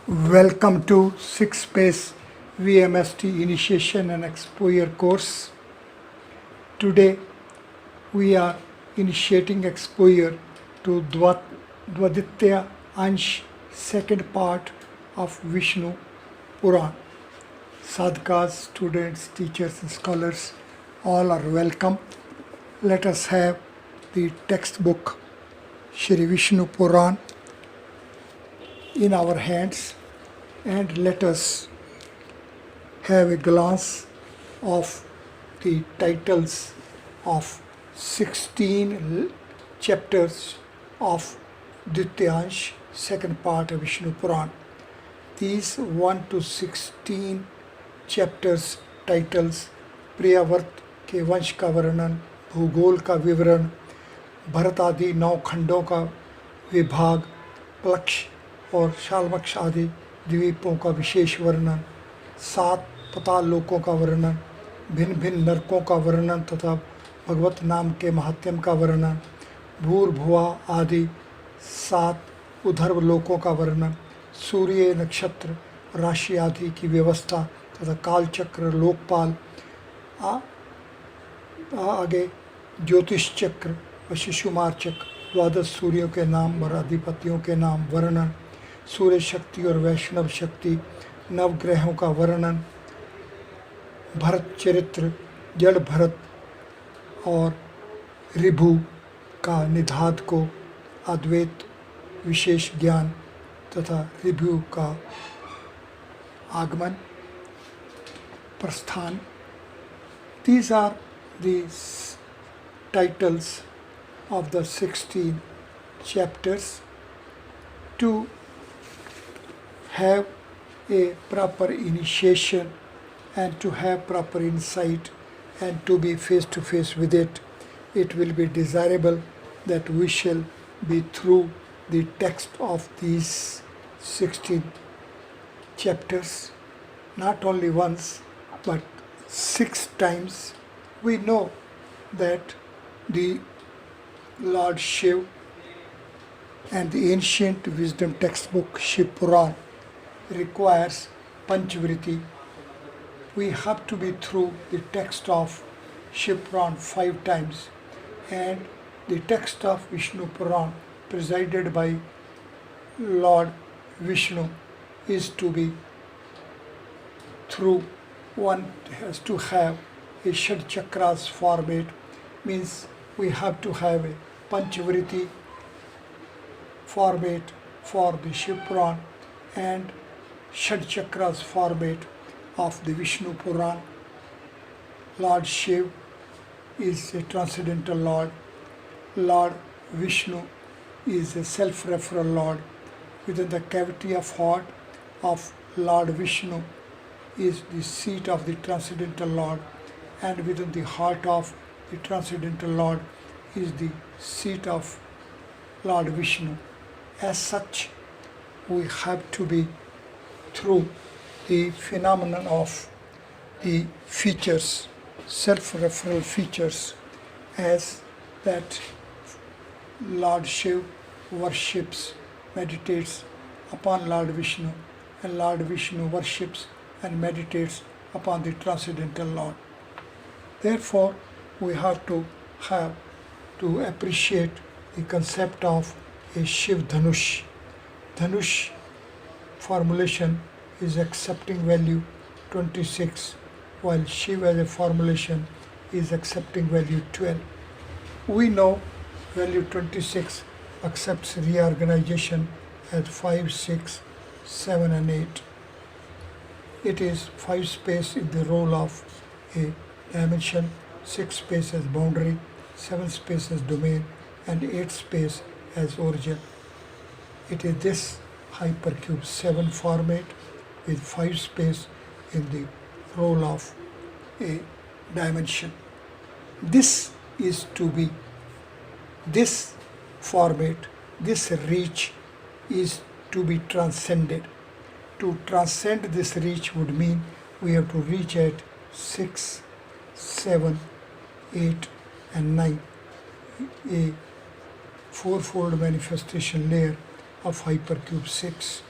Welcome to 6 Space VMS T Initiation and Exposure course. Today we are initiating exposure to Dvaditya Ansh, second part of Vishnu Puran. Sadhkas, students, teachers, and scholars, all are welcome. Let us have the textbook Shri Vishnu Puran in our hands and let us have a glance of the titles of 16 chapters of Dityansh, second part of Vishnu Puran. These 1 to 16 chapters titles प्रियावर्त के वंश का वर्णन, भूगोल का विवरण, भरत आदि 9 खंडों का विभाग, प्लक्ष और शालमक्ष आदि द्वीपों का विशेष वर्णन, 7 पताल लोकों का वर्णन, भिन्न भिन्न नरकों का वर्णन तथा भगवत नाम के महात्म्य का वर्णन, भूर्भुवा आदि 7 उधर्व लोकों का वर्णन, सूर्य नक्षत्र राशि आदि की व्यवस्था तथा कालचक्र लोकपाल, आगे ज्योतिष चक्र व शिशुमार चक्र, द्वादश सूर्यों के नाम और अधिपतियों के नाम वर्णन, सूर्य शक्ति और वैष्णव शक्ति, नवग्रहों का वर्णन, भरत चरित्र, जड़ भरत और ऋभु का निधाद को, अद्वैत विशेष ज्ञान तथा ऋभु का आगमन, प्रस्थान. These are the titles of the 16 chapters. To have a proper initiation and to have proper insight and to be face to face with it, it will be desirable that we shall be through the text of these 16 chapters, not only once but 6 times. We know that the Lord Shiv and the ancient wisdom textbook Shiv Puran requires Panchvriti. We have to be through the text of Shiv Puran 5 times, and the text of Vishnu Puran presided by Lord Vishnu is to be through. One has to have a Shad Chakras format, means we have to have a Panchvriti format for the Shiv Puran and Shad Chakras format of the Vishnu Puran. Lord Shiv is a transcendental Lord. Lord Vishnu is a self-referral Lord. Within the cavity of heart of Lord Vishnu is the seat of the transcendental Lord, and within the heart of the transcendental Lord is the seat of Lord Vishnu. As such, we have to be through the phenomenon of the features, self-referral features, as that Lord Shiv worships, meditates upon Lord Vishnu, and Lord Vishnu worships and meditates upon the transcendental Lord. Therefore, we have to appreciate the concept of a Shiv Dhanush. Dhanush formulation is accepting value 26, while Shiv as a formulation is accepting value 12. We know value 26 accepts reorganization as 5, 6, 7 and 8. It is 5 space in the role of a dimension, 6 space as boundary, 7 space as domain, and 8 space as origin. It is this hypercube 7 format with 5 space in the role of a dimension. This is to be, this format, this reach is to be transcended. To transcend this reach would mean we have to reach at 6, 7, 8 and 9, a fourfold manifestation layer of hypercube 6.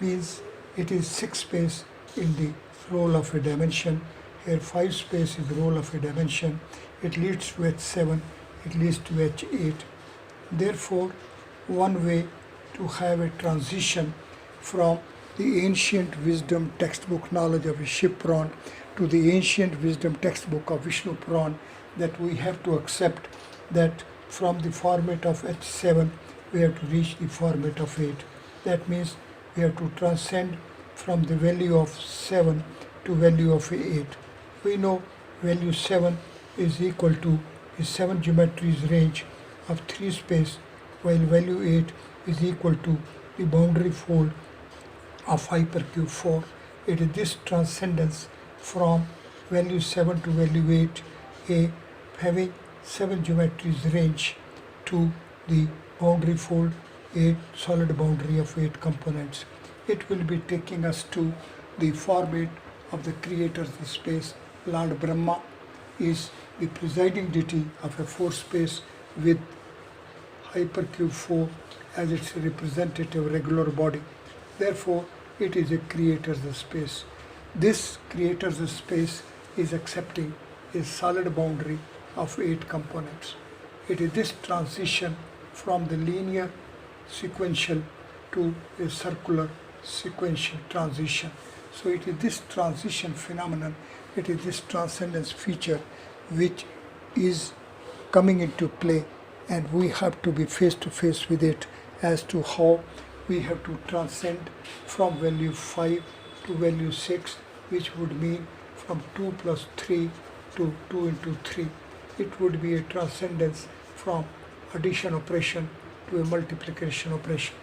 means it is 6 space in the role of a dimension. Here 5 space is the role of a dimension. It leads to H7, it leads to H8. Therefore, one way to have a transition from the ancient wisdom textbook knowledge of a Shiv Puran to the ancient wisdom textbook of Vishnu Puran, that we have to accept that from the format of H7 we have to reach the format of 8. That means we have to transcend from the value of 7 to value of 8. We know value 7 is equal to the 7 geometries range of 3 space, while value 8 is equal to the boundary fold of hypercube 4. It is this transcendence from value 7 to value 8, having 7 geometries range to the boundary fold 8, solid boundary of 8 components. It will be taking us to the format of the creator of the space. Lord Brahma is the presiding deity of a 4 space with hypercube 4 as its representative regular body. Therefore, it is a creator of the space. This creator of the space is accepting a solid boundary of 8 components. It is this transition from the linear sequential to a circular sequential transition. So it is this transition phenomenon, it is this transcendence feature which is coming into play, and we have to be face to face with it as to how we have to transcend from value 5 to value 6, which would mean from 2 plus 3 to 2 into 3. It would be a transcendence from addition operation to a multiplication operation.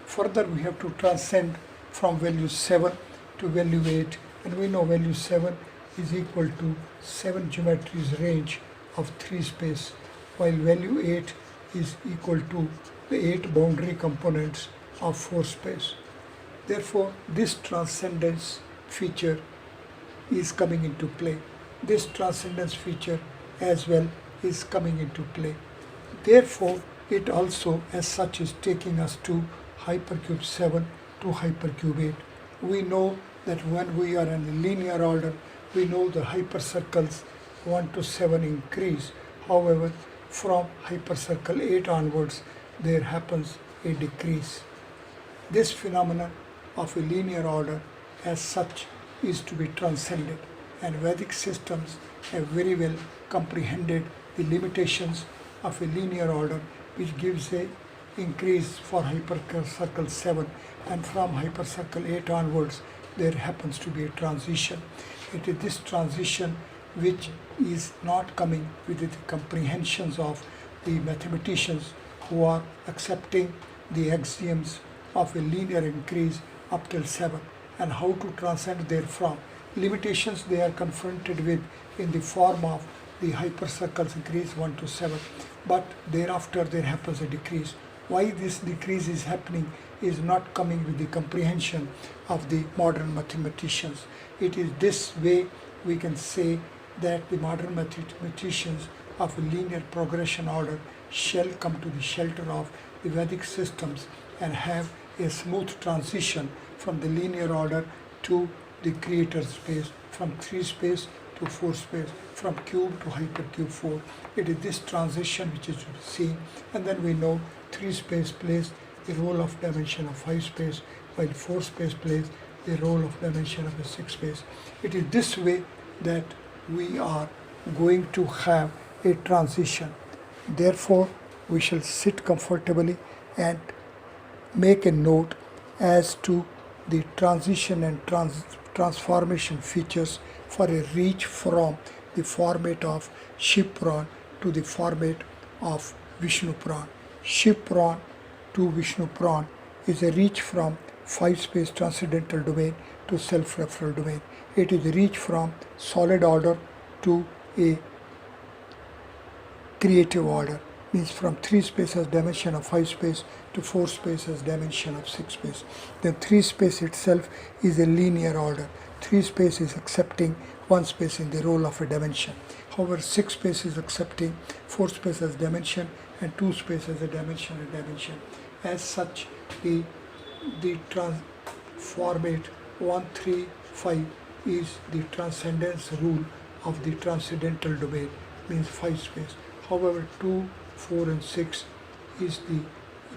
Further, we have to transcend from value 7 to value 8, and we know value 7 is equal to 7 geometries range of 3 space, while value 8 is equal to the 8 boundary components of 4 space. Therefore, this transcendence feature is coming into play. This transcendence feature as well is coming into play. Therefore, it also as such is taking us to hypercube 7 to hypercube 8. We know that when we are in a linear order, we know the hypercircles 1 to 7 increase. However, from hypercircle 8 onwards, there happens a decrease. This phenomenon of a linear order as such is to be transcended, and Vedic systems have very well comprehended the limitations of a linear order, which gives a increase for hypercircle 7, and from hypercircle 8 onwards there happens to be a transition. It is this transition which is not coming with the comprehensions of the mathematicians who are accepting the axioms of a linear increase up till 7, and how to transcend therefrom. Limitations they are confronted with in the form of the hypercircles increase 1 to 7, but thereafter there happens a decrease. Why this decrease is happening is not coming with the comprehension of the modern mathematicians. It is this way we can say that the modern mathematicians of a linear progression order shall come to the shelter of the Vedic systems and have a smooth transition from the linear order to the creator space, from 3 space to 4 space, from cube to hypercube 4. It is this transition which is to be seen, and then we know 3 space plays the role of dimension of 5 space, while 4 space plays the role of dimension of a 6 space. It is this way that we are going to have a transition. Therefore, we shall sit comfortably and make a note as to the transition and transformation features for a reach from the format of Shiv Puran to the format of Vishnu Puran. Shiv Puran to Vishnu Puran is a reach from 5 space transcendental domain to self-referral domain. It is a reach from solid order to a creative order, means from 3 space as dimension of 5 space to 4 space as dimension of 6 space. Then 3 space itself is a linear order. 3 space is accepting 1 space in the role of a dimension. However, 6 space is accepting 4 space as dimension and 2 space as a dimension. As such, the format 135 is the transcendence rule of the transcendental domain, means 5 space. However, 2, 4 and 6 is the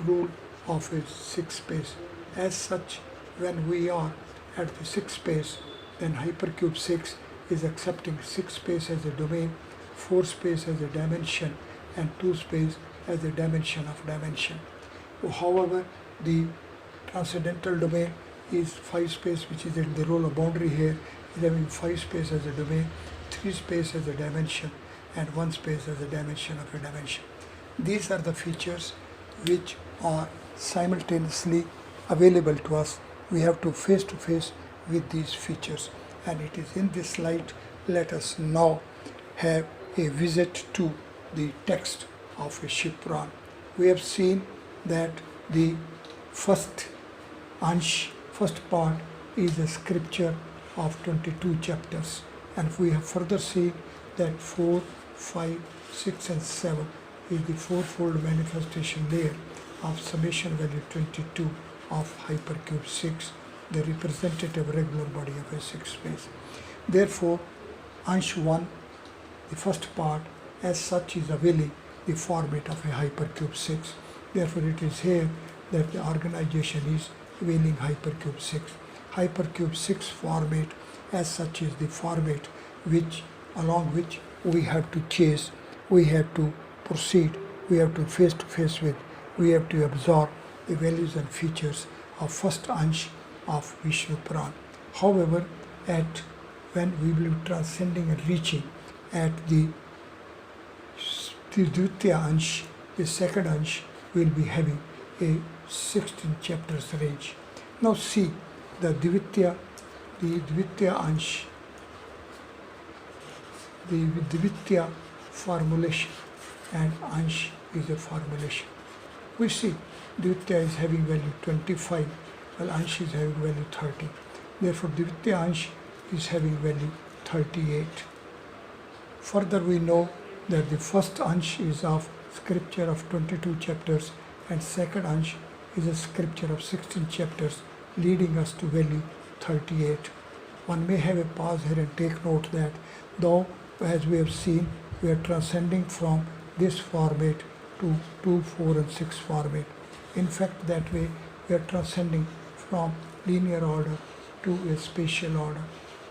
rule of a 6 space. As such, when we are at the 6 space, then hypercube 6 is accepting 6 space as a domain, 4 space as a dimension, and 2 space as a dimension of dimension. However, the transcendental domain is 5 space, which is in the role of boundary here, is having 5 space as a domain, 3 space as a dimension, and 1 space as a dimension of a dimension. These are the features which are simultaneously available to us. We have to face with these features, and it is in this light let us now have a visit to the text of a Shipran. We have seen that the first part is a scripture of 22 chapters, and we have further seen that 4, 5, 6 and 7 is the fourfold manifestation layer of summation value 22 of hypercube 6, the representative regular body of a 6 space. Therefore, Ansh 1, the first part, as such is availing the format of a hypercube 6. Therefore, it is here that the organization is availing hypercube 6. Hypercube 6 format as such is the format along which we have to chase, we have to proceed, we have to face with, we have to absorb the values and features of first Ansh of Vishnu Puran. However, when we will be transcending and reaching at the Dvitiya Ansh, the second Ansh will be having a 16 chapters range. Now see the Dvitiya Ansh, the Dvitiya formulation, and Ansh is a formulation. We see Dvitiya is having value 25, while Ansh is having value 30. Therefore, Dvitiya Ansh is having value 38. Further, we know that the first Ansh is of scripture of 22 chapters, and second Ansh is a scripture of 16 chapters, leading us to value 38. One may have a pause here and take note that though, as we have seen, we are transcending from this format to 2, 4 and 6 format. In fact, that way we are transcending from linear order to a spatial order.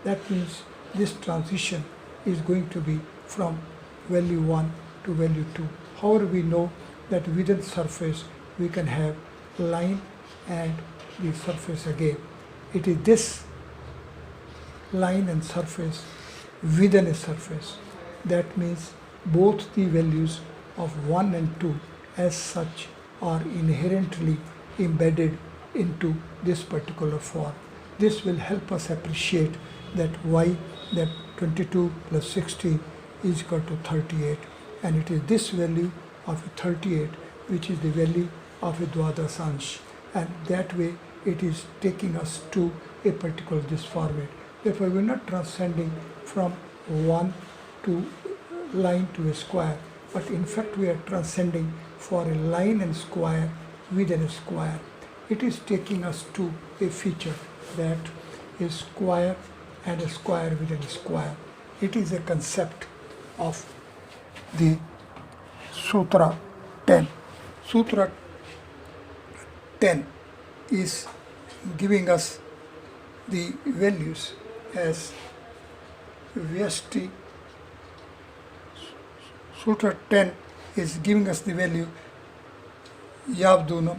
That means this transition is going to be from value 1 to value 2. However, we know that within surface we can have line and the surface again. It is this line and surface within a surface. That means both the values of 1 and 2 as such are inherently embedded into this particular form. This will help us appreciate that why that 22 plus 16 is equal to 38, and it is this value of 38 which is the value of a Dwadas Ansh, and that way it is taking us to a particular this format. Therefore, we are not transcending from one to line to a square, but in fact we are transcending for a line and square within a square. It is taking us to a feature that is square and a square within a square. It is a concept of the Sutra 10. Sutra 10 is giving us the values as VST. Sutra 10 is giving us the value Yavdunam,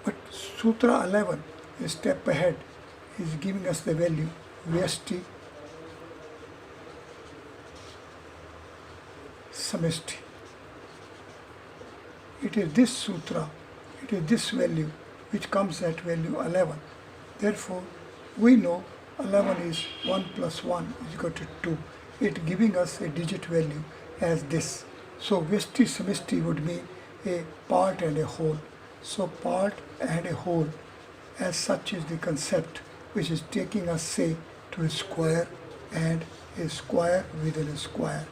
but Sutra 11, a step ahead, is giving us the value Vyasti Samesti. It is this sutra, it is this value which comes at value 11. Therefore, we know 11 is 1 plus 1 is equal to 2. It giving us a digit value as this. So, Vyasti Samesti would mean a part and a whole. So, part and a whole as such is the concept which is taking us, say, to a square and a square within a square.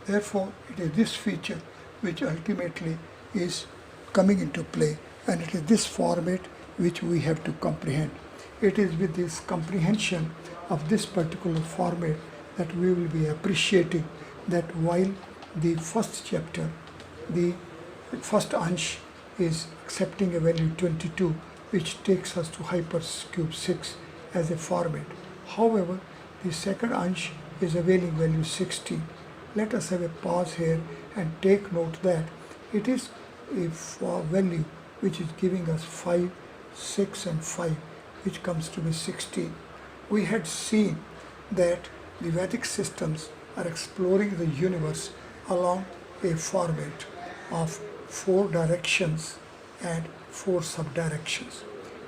Therefore, it is this feature which ultimately is coming into play, and it is this format which we have to comprehend. It is with this comprehension of this particular format that we will be appreciating that while the first chapter, the first ansh is accepting a value 22, which takes us to hypercube 6 as a format. However, the second ansh is availing value 16. Let us have a pause here and take note that it is a value which is giving us 5, 6 and 5, which comes to be 16. We had seen that the Vedic systems are exploring the universe along a format of 4 directions and 4 subdirections.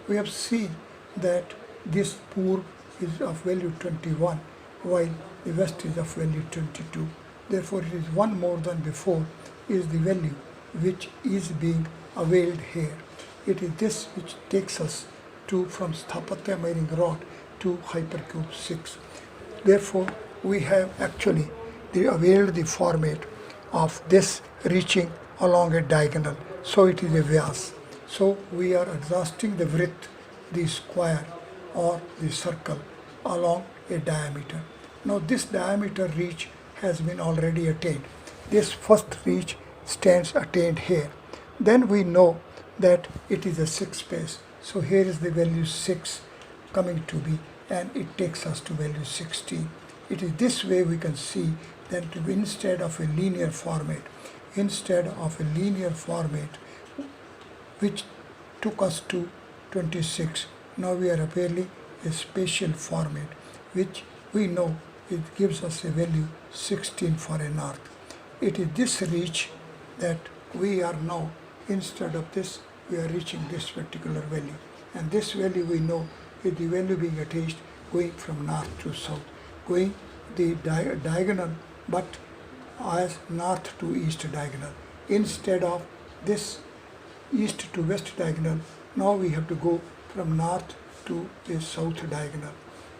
We have seen that this Purv is of value 21, while the West is of value 22. Therefore, it is one more than before is the value which is being availed here. It is this which takes us to from Sthapatya mining rod to hypercube 6. Therefore, we have actually availed the format of this reaching along a diagonal. So it is a vyas. So we are exhausting the width, the square or the circle along a diameter. Now this diameter reach has been already attained. This first reach stands attained here. Then we know that it is a 6 space. So here is the value 6 coming to be, and it takes us to value 16. It is this way we can see that instead of a linear format which took us to 26, now we are availing a spatial format which we know it gives us a value 16 for a north. It is this reach that we are now, instead of this, we are reaching this particular value. And this value we know is the value being attached going from north to south, going the diagonal, but as north to east diagonal. Instead of this east to west diagonal, now we have to go from north to the south diagonal.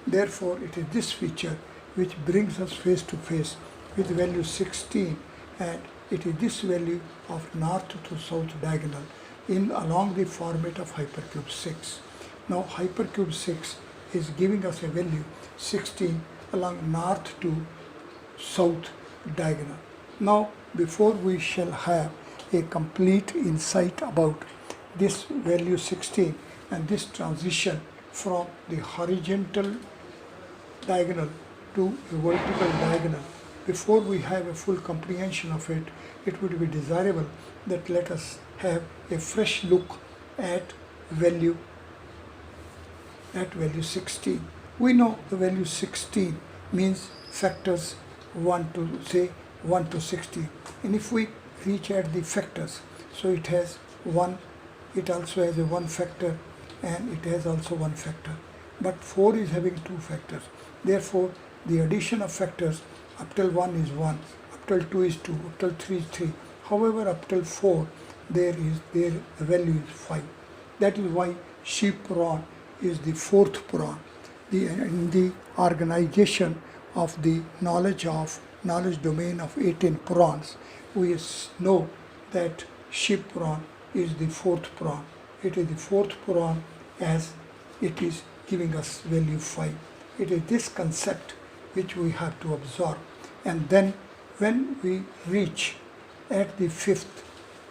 Therefore, it is this feature which brings us face to face with value 16, and it is this value of north to south diagonal along the format of hypercube 6. Now hypercube 6 is giving us a value 16 along north to south diagonal. Now before we shall have a complete insight about this value 16 and this transition from the horizontal diagonal to a vertical diagonal, before we have a full comprehension of it, it would be desirable that let us have a fresh look at value 16. We know the value 16 means factors 1 to 16, and if we reach at the factors, so it has 1, it also has a 1 factor, and it has also 1 factor, but 4 is having 2 factors. Therefore, the addition of factors up till 1 is 1, up till 2 is 2, up till 3 is 3. However, up till 4, the value is 5. That is why Shiv Puran is the 4th Puran. In the organization of the knowledge domain of 18 Purans, we know that Shiv Puran is the 4th Puran. It is the 4th Puran as it is giving us value 5. It is this concept which we have to absorb, and then when we reach at the 5th,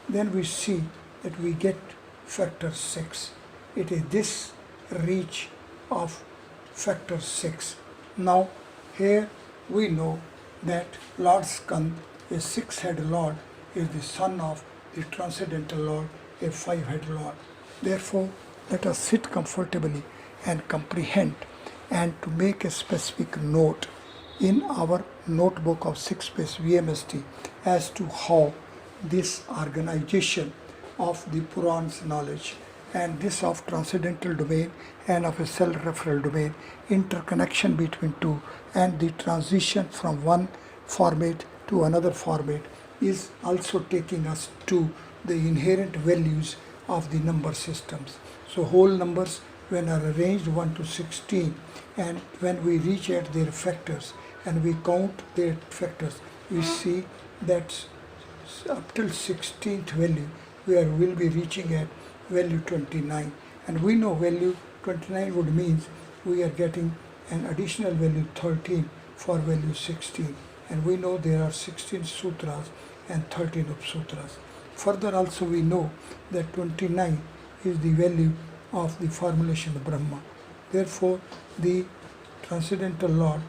then we see that we get factor 6. It is this reach of factor 6. Now here we know that Lord Skand, a 6-head Lord, is the son of the Transcendental Lord, a 5-head Lord. Therefore, let us sit comfortably and comprehend, and to make a specific note in our notebook of 6-space VMST as to how this organization of the Puran's knowledge and this of transcendental domain and of a self-referral domain, interconnection between two, and the transition from one format to another format is also taking us to the inherent values of the number systems. So whole numbers, when are arranged 1 to 16, and when we reach at their factors and we count their factors, we see that up till 16th value we will be reaching at value 29, and we know value 29 would means we are getting an additional value 13 for value 16, and we know there are 16 sutras and 13 upsutras. Further also we know that 29 is the value of the formulation of Brahma. Therefore the Transcendental Lord,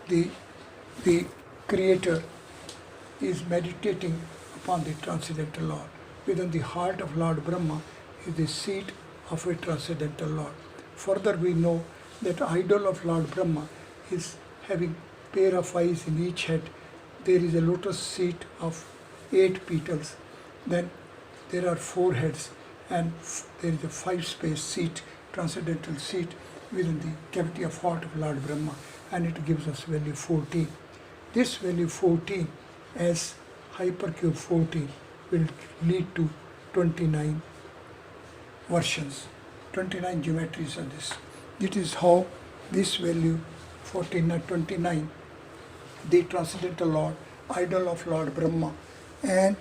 the Creator, is meditating upon the Transcendental Lord. Within the heart of Lord Brahma is the seat of a Transcendental Lord. Further we know that idol of Lord Brahma is having pair of eyes in each head. There is a lotus seat of 8 petals. Then there are 4 heads, and there is a 5 space seat, transcendental seat within the cavity of heart of Lord Brahma, and it gives us value 14. This value 14 as hypercube 14 will lead to 29 versions, 29 geometries of this. It is how this value 29, the Transcendental Lord, idol of Lord Brahma, and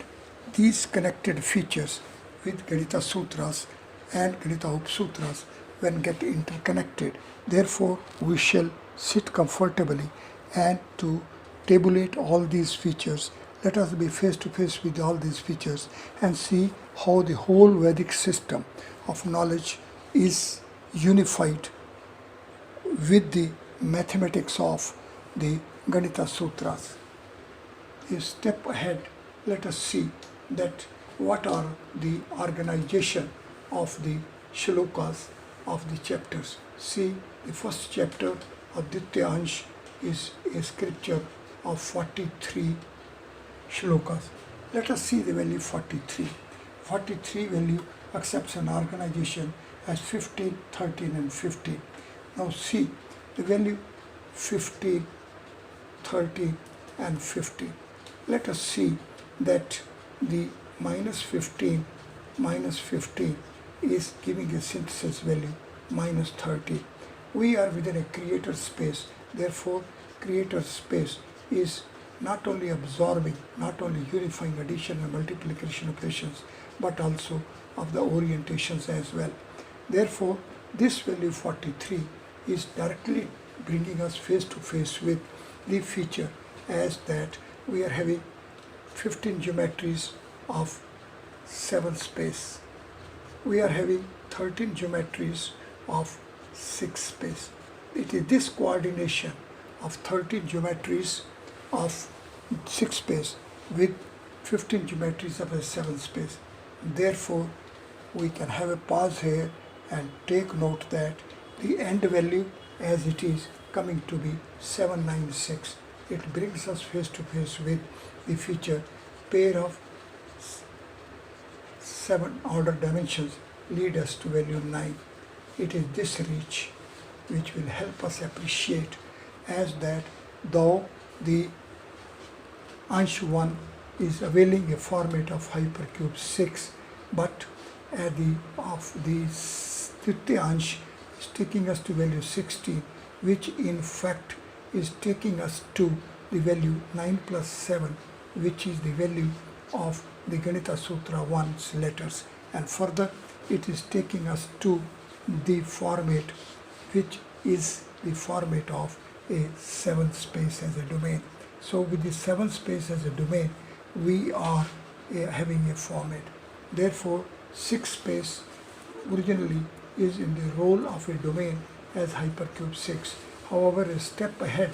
these connected features with Ganita Sutras and Ganita Upsutras when get interconnected. Therefore, we shall sit comfortably and to tabulate all these features. Let us be face to face with all these features and see how the whole Vedic system of knowledge is unified with the mathematics of the Ganita Sutras. A step ahead, let us see that what are the organization of the shlokas of the chapters. See, the first chapter of Ditya Ansh is a scripture of 43 shlokas. Let us see the value 43. 43 value accepts an organization as 15, 13 and 15. Now see the value 15, 13 and 15. Let us see that the minus 15 is giving a synthesis value minus 30. We are within a creator space. Therefore, creator space is not only absorbing, not only unifying addition and multiplication operations, but also of the orientations as well. Therefore, this value 43 is directly bringing us face to face with the feature as that we are having 15 geometries of 7 space. We are having 13 geometries of 6 space. It is this coordination of 13 geometries of 6 space with 15 geometries of a 7 space. Therefore, we can have a pause here and take note that the end value as it is coming to be 796. It brings us face to face with the feature pair of 7 order dimensions lead us to value 9. It is this reach which will help us appreciate as that though the Ansh 1 is availing a format of hypercube 6, but at the Tritya Ansh is taking us to value 16, which in fact is taking us to the value 9 plus 7, which is the value of the Ganita Sutra 1's letters, and further it is taking us to the format which is the format of a 7 space as a domain. So with the 7 space as a domain, we are having a format. Therefore, 6 space originally is in the role of a domain as hypercube 6. However, a step ahead,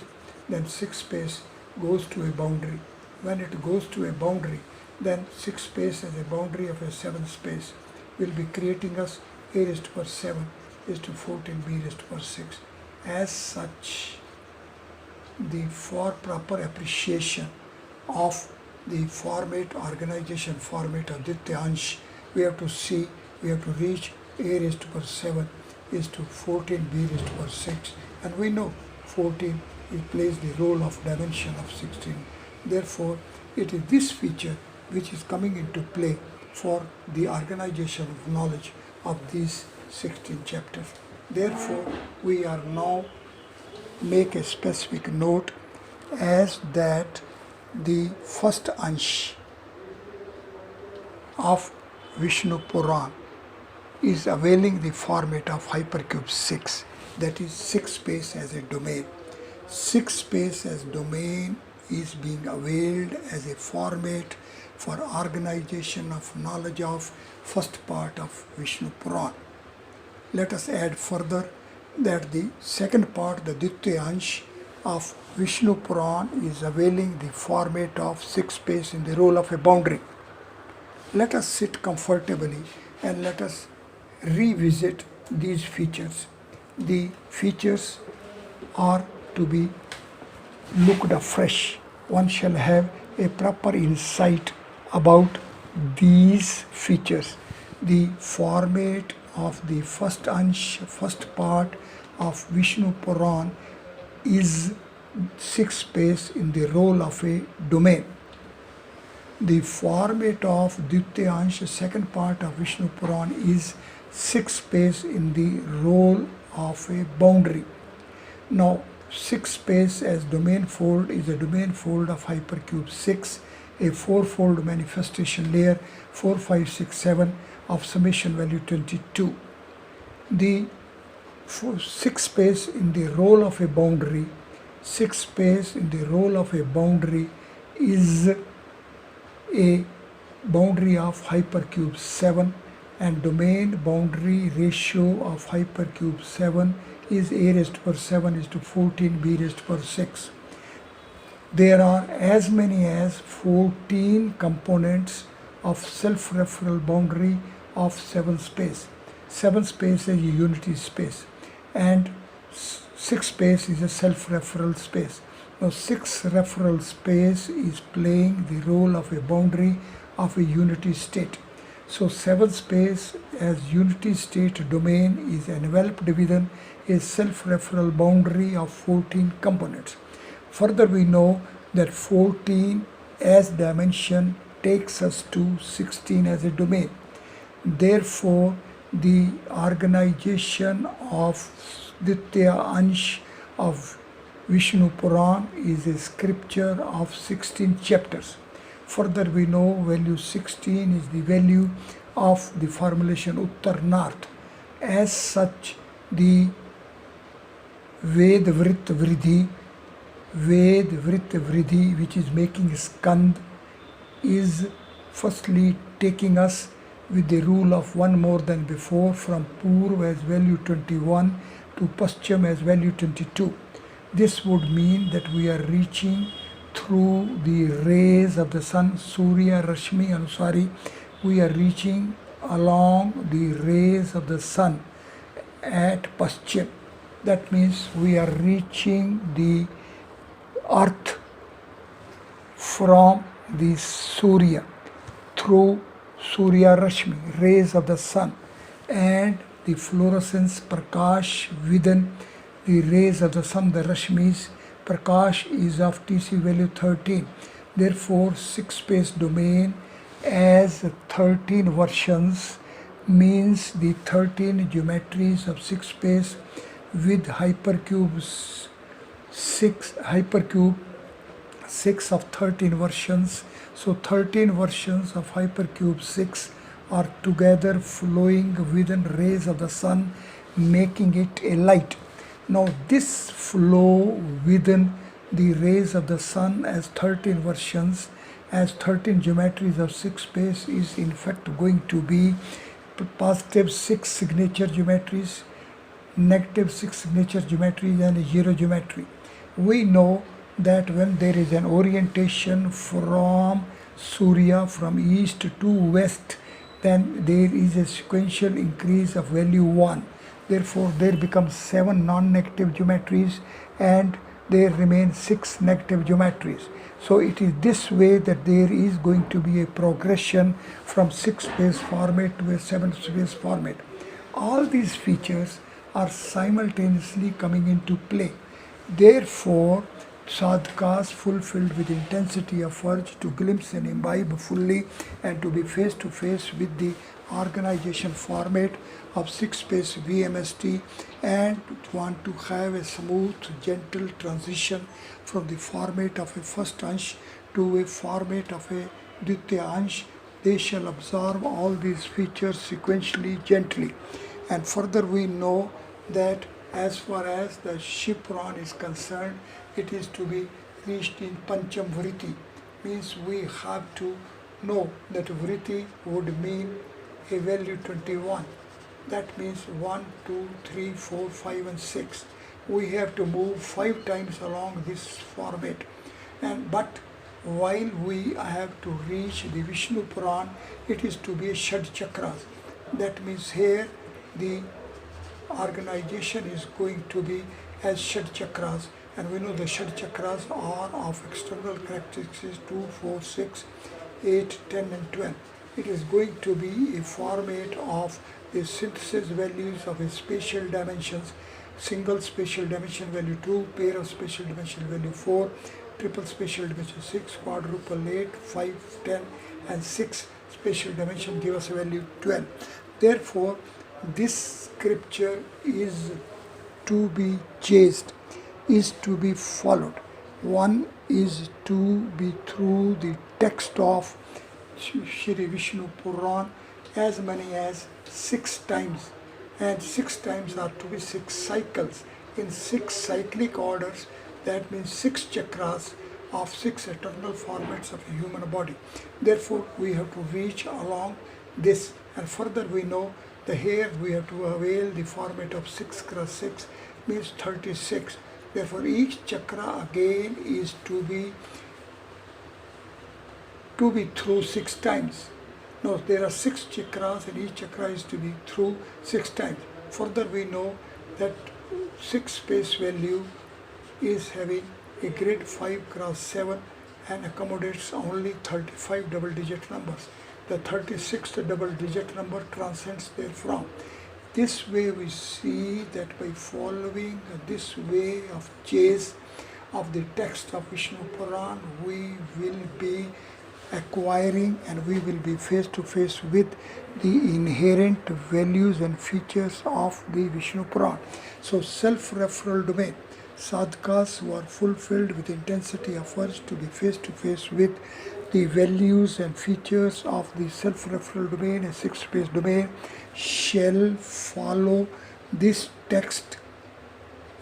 then 6 space goes to a boundary. When it goes to a boundary, then 6 space as a boundary of a 7 space will be creating us a raised to power 7 is to 14 b raised to power 6. As such, for proper appreciation of the format, organization format of Ditya Ansh, we have to reach a raised to power 7 is to 14 b raised to power 6, and we know 14 it plays the role of dimension of 16. Therefore, it is this feature which is coming into play for the organization of knowledge of these 16 chapters. Therefore, we are now make a specific note as that the first Ansh of Vishnu Puran is availing the format of hypercube 6, that is 6 space as a domain. 6 space as domain is being availed as a format for organization of knowledge of first part of Vishnu Puran. Let us add further that the second part, the Dityansh of Vishnu Puran, is availing the format of 6 space in the role of a boundary. Let us sit comfortably and let us revisit these features. The features are to be looked afresh. One shall have a proper insight about these features. The format of the first ansh, first part of Vishnu Puran is 6 space in the role of a domain. The format of Dityansh, second part of Vishnu Puran, is 6 space in the role of a boundary. Now 6 space as domain fold is a domain fold of hypercube 6, a fourfold manifestation layer 4, 5, 6, 7 of summation value 22. The 6 space in the role of a boundary, 6 space in the role of a boundary is a boundary of hypercube 7, and domain boundary ratio of hypercube 7 is a raised to power 7 is to 14 b raised to power 6. There are as many as 14 components of self-referral boundary of 7 space. 7 space is a unity space and 6 space is a self-referral space. Now 6 referral space is playing the role of a boundary of a unity state. So 7 space as unity state domain is enveloped within a self-referral boundary of 14 components. Further, we know that 14 as dimension takes us to 16 as a domain. Therefore, the organization of Ditya Ansh of Vishnu Puran is a scripture of 16 chapters. Further, we know value 16 is the value of the formulation Uttar North. As such, the Ved Vrit Vridhi, which is making skand, is firstly taking us with the rule of 1 more than before from Purv as value 21 to Paschim as value 22. This would mean that we are reaching through the rays of the sun, Surya Rashmi Anusari, we are reaching along the rays of the sun at Paschim. That means we are reaching the earth from the Surya through Surya Rashmi, rays of the sun, and the fluorescence Prakash within the rays of the sun, the Rashmis. Prakash is of TC value 13. Therefore, 6 space domain as 13 versions means the 13 geometries of 6 space with hypercube 6 of 13 versions. So 13 versions of hypercube 6 are together flowing within rays of the sun, making it a light. Now this flow within the rays of the sun as 13 versions, as 13 geometries of 6 space is in fact going to be positive 6 signature geometries, negative 6 signature geometries, and a 0 geometry. We know that when there is an orientation from Surya from east to west, then there is a sequential increase of value 1. Therefore, there becomes 7 non-negative geometries and there remain 6 negative geometries. So it is this way that there is going to be a progression from 6 space format to a 7 space format. All these features are simultaneously coming into play. Therefore, sadhakas fulfilled with intensity of urge to glimpse and imbibe fully and to be face to face with the organization format of 6 space VMST and want to have a smooth, gentle transition from the format of a first ansh to a format of a Ditya ansh they shall absorb all these features sequentially, gently. And further we know that as far as the Shipran is concerned, it is to be reached in Pancham Vritti. Means we have to know that Vritti would mean a value 21. That means 1, 2, 3, 4, 5 and 6. We have to move 5 times along this format. But while we have to reach the Vishnu Puran, it is to be a Shad Chakras. That means here the organization is going to be as Shad Chakras, and we know the Shad Chakras are of external characteristics 2, 4, 6, 8, 10 and 12. It is going to be a format of the synthesis values of a spatial dimensions, single spatial dimension value 2, pair of spatial dimension value 4, triple spatial dimension 6, quadruple 8, 5, 10 and 6 spatial dimension give us a value 12. Therefore, this scripture is to be chased, is to be followed. One is to be through the text of Shri Vishnu Puran as many as 6 times, and 6 times are to be 6 cycles in 6 cyclic orders. That means 6 chakras of 6 eternal formats of a human body. Therefore, we have to reach along this, and further we know that here we have to avail the format of 6 cross 6 means 36. Therefore, each chakra again is to be through 6 times. No, there are 6 chakras and each chakra is to be through 6 times. Further we know that 6 space value is having a grade 5 cross 7 and accommodates only 35 double digit numbers. The 36th double digit number transcends therefrom. This way we see that by following this way of chase of the text of Vishnu Puran, we will be acquiring and we will be face to face with the inherent values and features of the Vishnu Puran. So self-referral domain, sadhakas who are fulfilled with intensity efforts to be face to face with the values and features of the self-referral domain, a 6-space domain, shall follow this text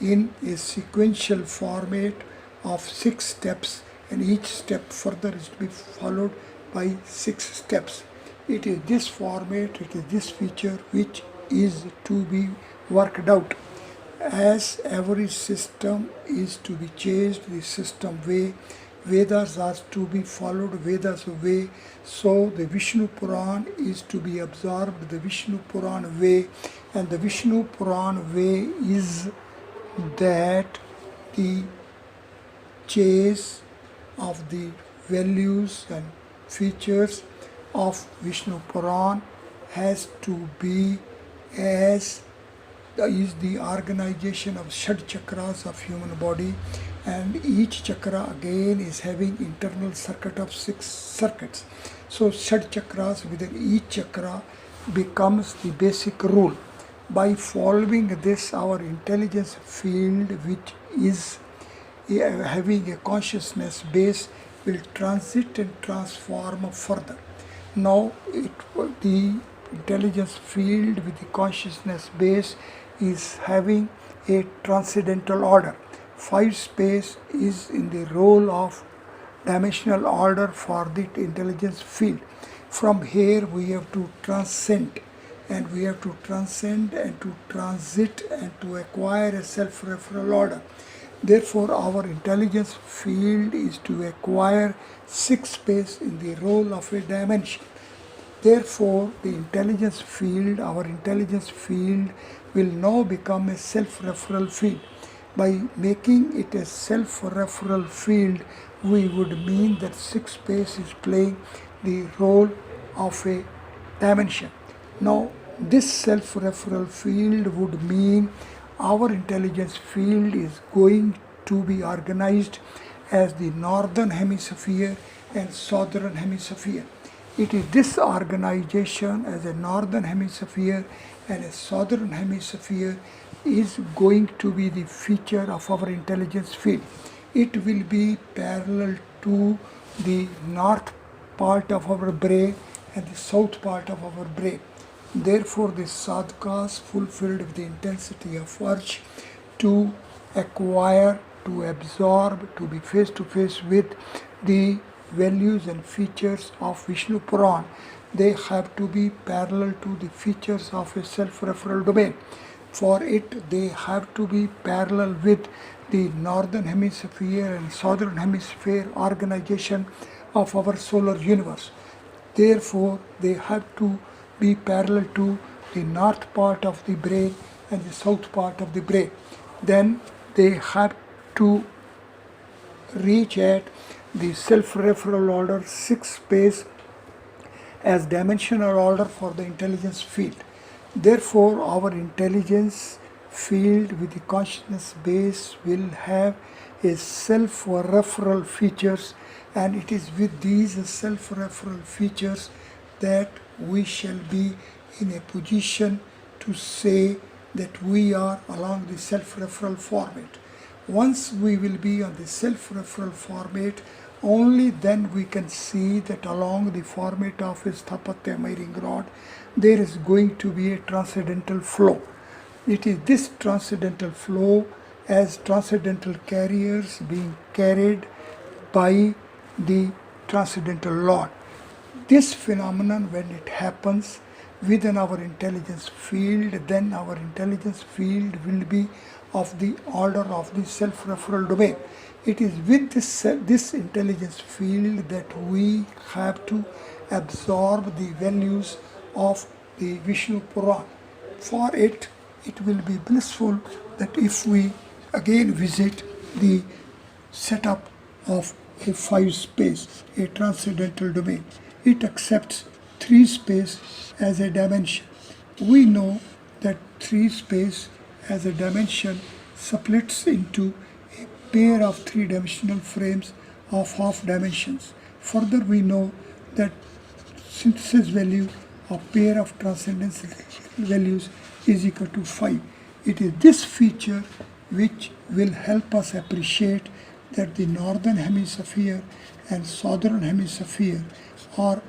in a sequential format of 6 steps, and each step further is to be followed by 6 steps. It is this format, it is this feature which is to be worked out. As every system is to be changed, the system way, Vedas are to be followed Vedas way, so the Vishnu Puran is to be absorbed the Vishnu Puran way, and the Vishnu Puran way is that the chase of the values and features of Vishnu Puran has to be as is the organization of Shad Chakras of human body, and each chakra again is having internal circuit of 6 circuits. So Shad Chakras within each chakra becomes the basic rule. By following this, our intelligence field, which is having a consciousness base, will transit and transform further. Now the intelligence field with the consciousness base is having a transcendental order. 5 space is in the role of dimensional order for the intelligence field. From here we have to transcend, and we have to transcend and to transit and to acquire a self-referral order. Therefore, our intelligence field is to acquire 6 space in the role of a dimension. Therefore, the intelligence field, our intelligence field, will now become a self-referral field. By making it a self-referral field, we would mean that 6 space is playing the role of a dimension. Now, this self-referral field would mean our intelligence field is going to be organized as the northern hemisphere and southern hemisphere. It is this organization as a northern hemisphere and a southern hemisphere is going to be the feature of our intelligence field. It will be parallel to the north part of our brain and the south part of our brain. Therefore, the sadhkas fulfilled with the intensity of urge to acquire, to absorb, to be face to face with the values and features of Vishnu Puran. They have to be parallel to the features of a self-referral domain. For it, they have to be parallel with the northern hemisphere and southern hemisphere organization of our solar universe. Therefore, they have to be parallel to the north part of the brain and the south part of the brain. Then they have to reach at the self-referral order 6 space as dimensional order for the intelligence field. Therefore, our intelligence field with the consciousness base will have a self-referral features, and it is with these self-referral features that we shall be in a position to say that we are along the self-referral format. Once we will be on the self-referral format, only then we can see that along the format of a Sthapatya miring rod, there is going to be a transcendental flow. It is this transcendental flow as transcendental carriers being carried by the transcendental Lord. This phenomenon, when it happens within our intelligence field, then our intelligence field will be of the order of the self-referral domain. It is with this intelligence field that we have to absorb the values of the Vishnu Puran. For it will be blissful that if we again visit the setup of a 5 space, a transcendental domain. It accepts 3 space as a dimension. We know that 3 space as a dimension splits into a pair of 3-dimensional frames of half dimensions. Further, we know that synthesis value of pair of transcendental values is equal to 5. It is this feature which will help us appreciate that the northern hemisphere and southern hemisphere are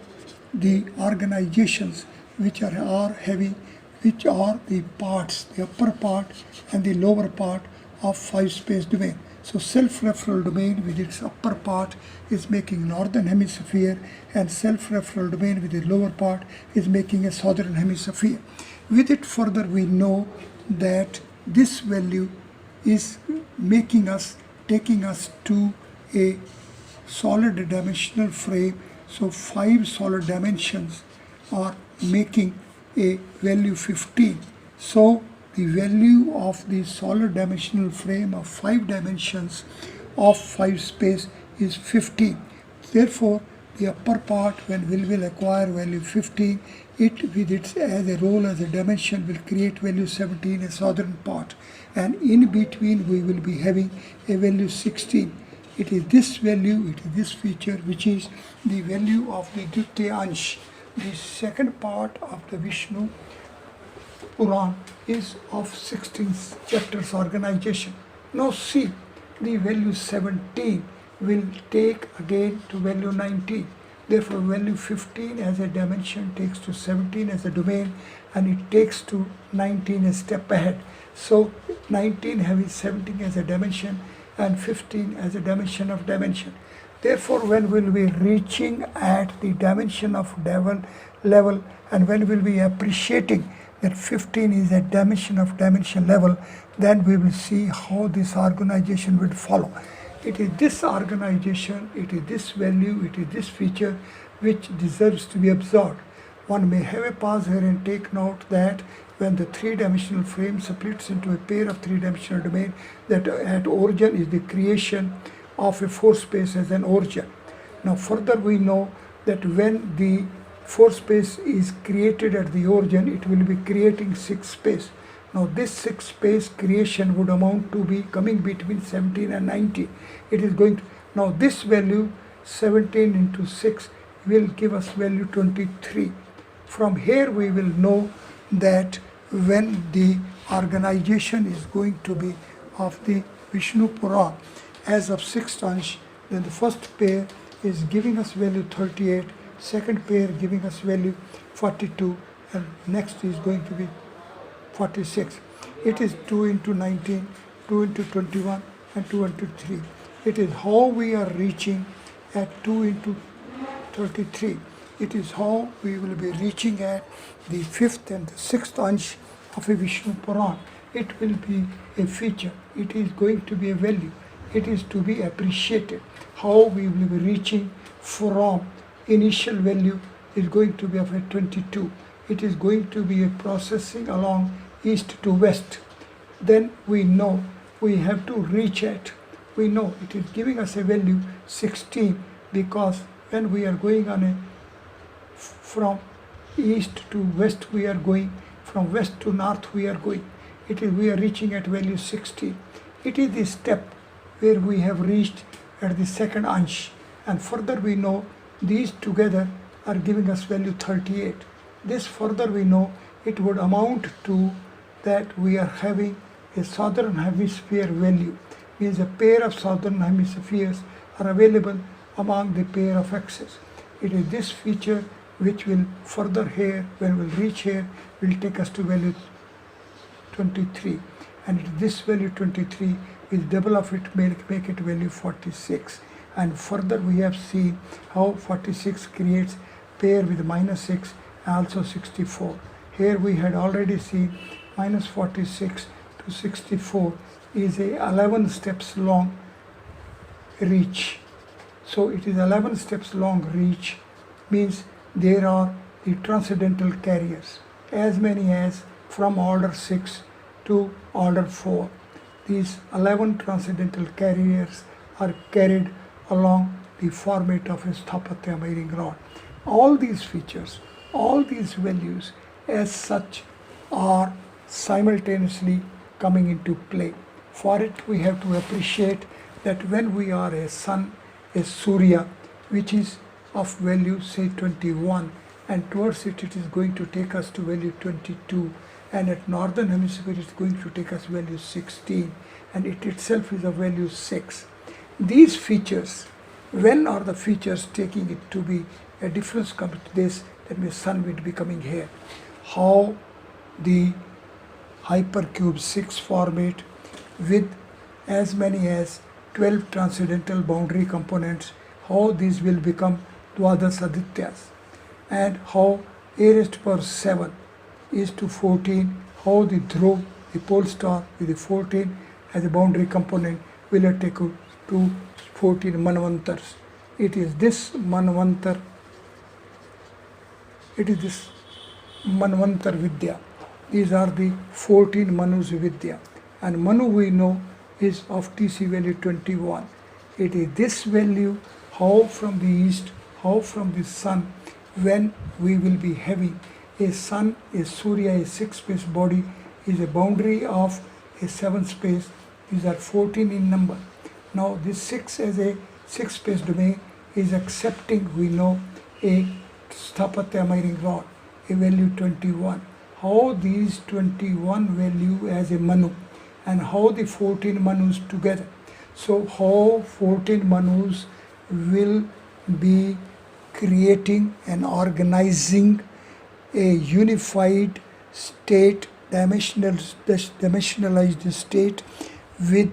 the organizations which are having, which are the parts, the upper part and the lower part of 5 space domain. So self-referral domain with its upper part is making northern hemisphere, and self-referral domain with the lower part is making a southern hemisphere. With it further, we know that this value is making us, taking us to a solid dimensional frame. So 5 solid dimensions are making a value 15. So the value of the solid dimensional frame of 5 dimensions of 5 space is 15. Therefore, the upper part, when we will acquire value 15, it with its as a role as a dimension will create value 17, a southern part, and in between we will be having a value 16. It is this value, it is this feature which is the value of the Dvitiya Ansh. The second part of the Vishnu Puran is of 16 chapters organization. Now see, the value 17 will take again to value 19. Therefore, value 15 as a dimension takes to 17 as a domain, and it takes to 19 a step ahead. So 19 having 17 as a dimension and 15 as a dimension of dimension. Therefore, when we will be reaching at the dimension of level, and when we will be appreciating that 15 is a dimension of dimension level, then we will see how this organization will follow. It is this organization, it is this value, it is this feature which deserves to be absorbed. One may have a pause here and take note that when the 3-dimensional frame splits into a pair of 3-dimensional domain, that at origin is the creation of a 4 space as an origin. Now further we know that when the 4 space is created at the origin, it will be creating 6 space. Now this 6 space creation would amount to be coming between 17 and 19. It is going to, now this value 17 into 6 will give us value 23. From here we will know that when the organization is going to be of the Vishnu Puran as of 6th Ansh, then the first pair is giving us value 38, second pair giving us value 42, and next is going to be 46. It is 2 into 19, 2 into 21, and 2 into 3. It is how we are reaching at 2 into 33. It is how we will be reaching at the 5th and the 6th ansh of a Vishnu Puran. It will be a feature. It is going to be a value. It is to be appreciated. How we will be reaching from initial value is going to be of a 22. It is going to be a processing along east to west. Then we know we have to reach at, we know it is giving us a value 16, because when we are going on a from east to west we are going, from west to north we are going. It is we are reaching at value 16. It is the step where we have reached at the second ansh, and further we know these together are giving us value 38. This further we know it would amount to that we are having a southern hemisphere value, means a pair of southern hemispheres are available among the pair of axes. It is this feature which will further here, when we will reach here, will take us to value 23, and this value 23 is double of it, make it value 46. And further we have seen how 46 creates pair with minus 6 and also 64. Here we had already seen minus 46 to 64 is a 11 steps long reach. So it is 11 steps long reach, means there are the transcendental carriers, as many as from order 6 to order 4. These 11 transcendental carriers are carried along the format of a Sthapatya miring rod. All these features, all these values as such are simultaneously coming into play. For it we have to appreciate that when we are a sun, a Surya, which is of value say 21, and towards it is going to take us to value 22, and at northern hemisphere it is going to take us value 16, and it itself is a value 6. These features, when are the features taking it to be a difference comes to this, that means sun will be coming here. How the hypercube 6 format with as many as 12 transcendental boundary components, how these will become Dwadas Adityas, and how a raised to power 7 is to 14, how the Dhruv, the pole star with the 14 as a boundary component will take to 14 Manvantars. It is this Manvantar Vidya. These are the 14 Manus Vidya, and Manu we know is of TC value 21. It is this value, how from the east, how from the sun, when we will be having a sun, a Surya, a 6-space body is a boundary of a 7-space. These are 14 in number. Now this 6 as a 6-space domain is accepting, we know, a Sthapatya miring rod, a value 21. How these 21 value as a Manu, and how the 14 Manus together. So how 14 Manus will be creating and organizing a unified state, dimensionalized state with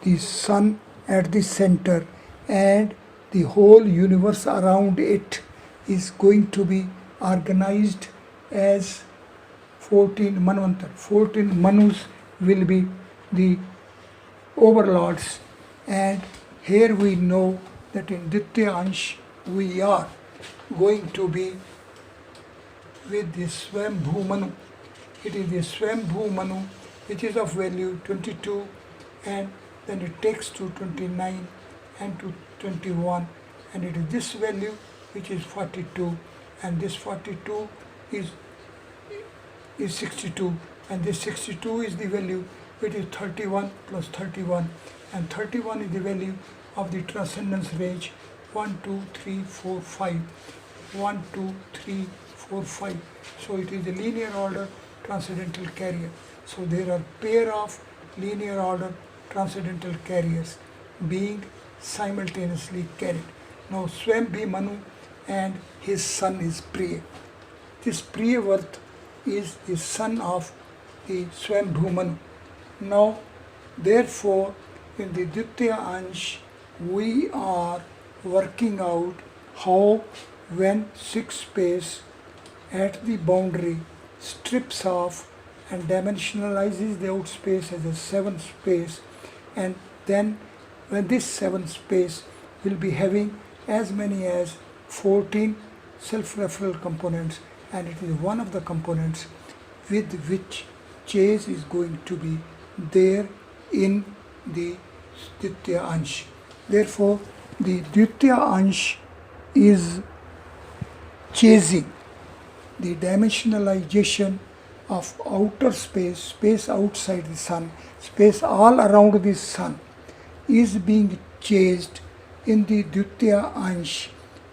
the sun at the center, and the whole universe around it is going to be organized as 14 Manvantar. 14 Manus will be the overlords, and here we know that in Ditya Ansh we are going to be with the Swambhu Manu. It is the Swambhu Manu which is of value 22, and then it takes to 29 and to 21, and it is this value which is 42, and this 42 is 62, and this 62 is the value which is 31 plus 31, and 31 is the value of the transcendence range 1, 2, 3, 4, 5. 1, 2, 3, 4, 5. So it is a linear order transcendental carrier. So there are pair of linear order transcendental carriers being simultaneously carried. Now Swambhi Manu and his son is Priya. This Priyavrta is the son of the Swambhu Manu. Now, therefore, in the Dvitiya Ansh, we are working out how when 6 space at the boundary strips off and dimensionalizes the out space as a 7 space, and then when this 7 space will be having as many as 14 self-referral components, and it is one of the components with which chase is going to be there in the Dvitiya Ansh. Therefore, the Dvitiya Ansh is chasing the dimensionalization of outer space, space outside the sun, space all around the sun is being chased in the Dvitiya Ansh,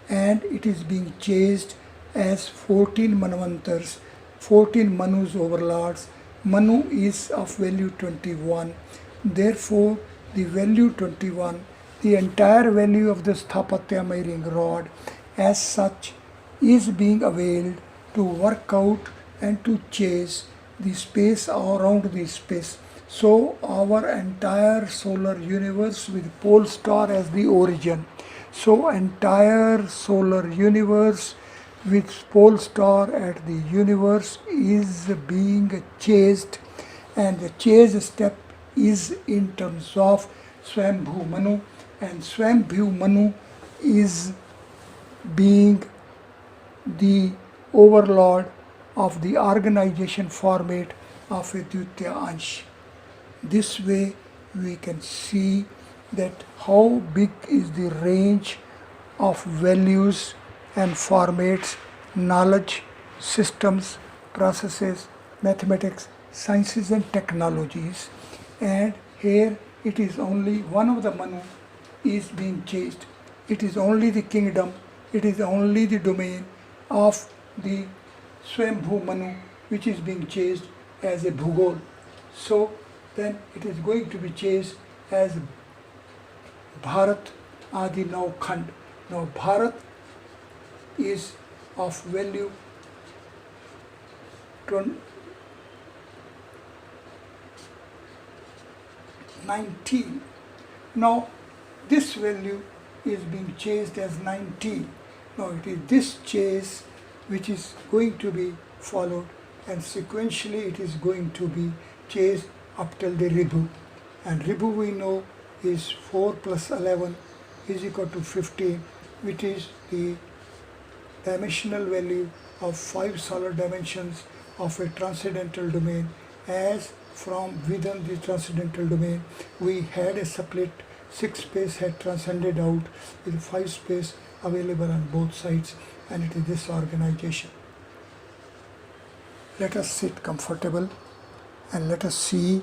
and it is being chased as 14 Manvantars, 14 Manus overlords. Manu is of value 21. Therefore, the value 21, the entire value of the Sthapatyamay ring rod as such is being availed to work out and to chase the space around the space. So our entire solar universe with pole star as the origin. So entire solar universe with pole star at the universe is being chased, and the chase step is in terms of Swambhu Manu, and Swambhu Manu is being the overlord of the organization format of a Dvitiya Ansh. This way we can see that how big is the range of values and formats, knowledge, systems, processes, mathematics, sciences and technologies, and here it is only one of the Manu is being chased. It is only the kingdom, it is only the domain of the Swambhu Manu which is being chased as a Bhugol. So then it is going to be chased as Bharat Adi Now Khand. Now Bharat is of value 19. Now this value is being chased as 19. Now it is this chase which is going to be followed, and sequentially it is going to be chased up till the Ribhu. And Ribhu we know is 4 plus 11 is equal to 15, which is the dimensional value of 5 solar dimensions of a transcendental domain. As from within the transcendental domain we had a split, 6 space had transcended out with 5 space available on both sides, and it is this organization. Let us sit comfortable and let us see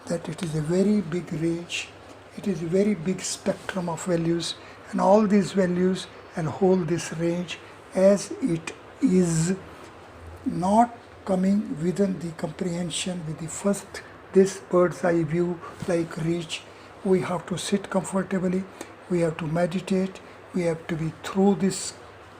that it is a very big range, it is a very big spectrum of values, and all these values and hold this range as it is not coming within the comprehension with the first this bird's eye view like reach. We have to sit comfortably, we have to meditate, we have to be through this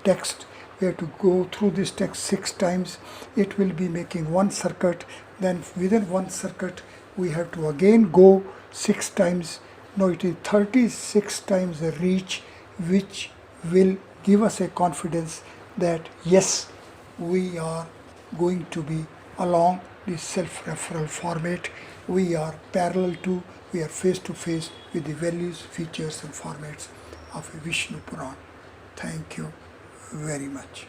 text, we have to go through this text 6 times. It will be making one circuit, then within one circuit we have to again go 6 times. Now it is 36 times the reach, which will give us a confidence that yes, we are going to be along the self-referral format. We are parallel to, we are face to face with the values, features and formats of a Vishnu Puran. Thank you very much.